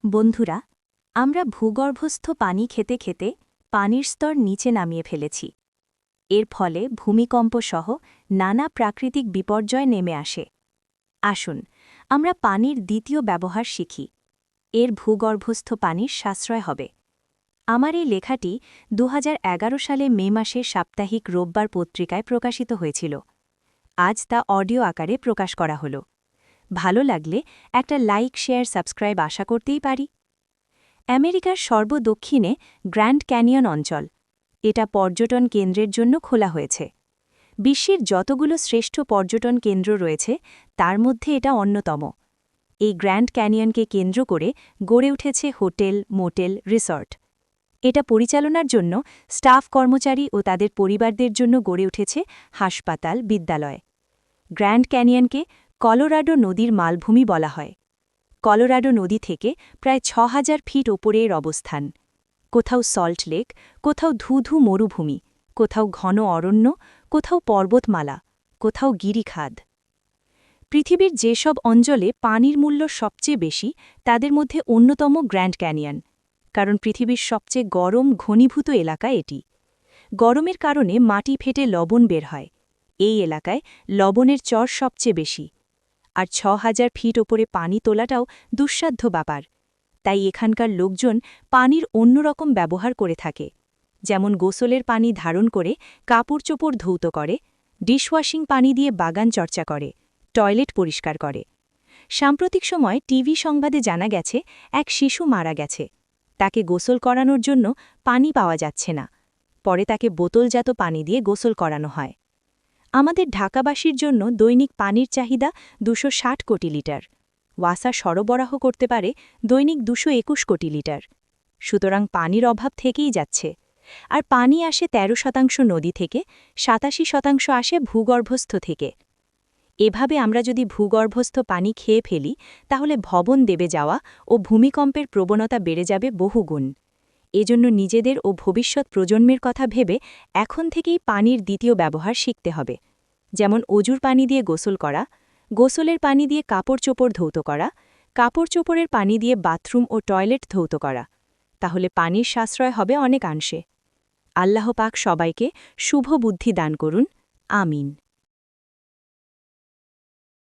বন্ধুরা, আমরা ভূগর্ভস্থ পানি খেতে খেতে পানির স্তর নিচে নামিয়ে ফেলেছি। এর ফলে ভূমিকম্পসহ নানা প্রাকৃতিক বিপর্যয় নেমে আসে। আসুন আমরা পানির দ্বিতীয় ব্যবহার শিখি। এর ভূগর্ভস্থ পানির সাশ্রয় হবে। আমার এই লেখাটি ২০১১ সালে মে মাসের সাপ্তাহিক রোববার পত্রিকায় প্রকাশিত হয়েছিল। আজ তা অডিও আকারে প্রকাশ করা হল। ভালো লাগলে একটা লাইক, শেয়ার, সাবস্ক্রাইব আশা করতেই পারি। আমেরিকার সর্বদক্ষিণে গ্র্যান্ড ক্যানিয়ন অঞ্চল। এটা পর্যটন কেন্দ্রের জন্য খোলা হয়েছে। বিশ্বের যতগুলো শ্রেষ্ঠ পর্যটন কেন্দ্র রয়েছে তার মধ্যে এটা অন্যতম। এই গ্র্যান্ড ক্যানিয়নকে কেন্দ্র করে গড়ে উঠেছে হোটেল, মোটেল, রিসর্ট। এটা পরিচালনার জন্য স্টাফ, কর্মচারী ও তাদের পরিবারদের জন্য গড়ে উঠেছে হাসপাতাল, বিদ্যালয়। গ্র্যান্ড ক্যানিয়নকে কলোরাডো নদীর মালভূমি বলা হয়। কলোরাডো নদী থেকে প্রায় ৬,০০০ ফিট ওপরে এর অবস্থান। কোথাও সল্ট লেক, কোথাও ধুধু মরুভূমি, কোথাও ঘন অরণ্য, কোথাও পর্বতমালা, কোথাও গিরিখাদ। পৃথিবীর যেসব অঞ্চলে পানির মূল্য সবচেয়ে বেশি তাদের মধ্যে অন্যতম গ্র্যান্ড ক্যানিয়ন, কারণ পৃথিবীর সবচেয়ে গরম ঘনীভূত এলাকা এটি। গরমের কারণে মাটি ফেটে লবণ বের হয়। এই এলাকায় লবণের চর সবচেয়ে বেশি। আর ৬,০০০ ফিট ওপরে পানি তোলাটাও দুঃসাধ্য ব্যাপার। তাই এখানকার লোকজন পানির অন্যরকম ব্যবহার করে থাকে, যেমন গোসলের পানি ধারণ করে কাপড় চোপড় ধৌত করে, ডিশওয়াশিং পানি দিয়ে বাগান চর্চা করে, টয়লেট পরিষ্কার করে। সাম্প্রতিক সময় টিভি সংবাদে জানা গেছে এক শিশু মারা গেছে। তাকে গোসল করানোর জন্য পানি পাওয়া যাচ্ছে না। পরে তাকে বোতলজাত পানি দিয়ে গোসল করানো হয়। আমাদের ঢাকাবাসীর জন্য দৈনিক পানির চাহিদা ২৬০ কোটি লিটার। ওয়াসা সরবরাহ করতে পারে দৈনিক ২২১ কোটি লিটার। সুতরাং পানির অভাব থেকেই যাচ্ছে। আর পানি আসে ১৩% নদী থেকে, ৮৭% আসে ভূগর্ভস্থ থেকে। এভাবে আমরা যদি ভূগর্ভস্থ পানি খেয়ে ফেলি তাহলে ভবন দেবে যাওয়া ও ভূমিকম্পের প্রবণতা বেড়ে যাবে বহুগুণ। এজন্য নিজেদের ও ভবিষ্যৎ প্রজন্মের কথা ভেবে এখন থেকেই পানির দ্বিতীয় ব্যবহার শিখতে হবে, যেমন অজুর পানি দিয়ে গোসল করা, গোসলের পানি দিয়ে কাপড় চোপড় ধৌত করা, কাপড় চোপড়ের পানি দিয়ে বাথরুম ও টয়লেট ধৌত করা। তাহলে পানির সাশ্রয় হবে অনেকাংশে। আল্লাহ পাক সবাইকে শুভ বুদ্ধি দান করুন। আমিন।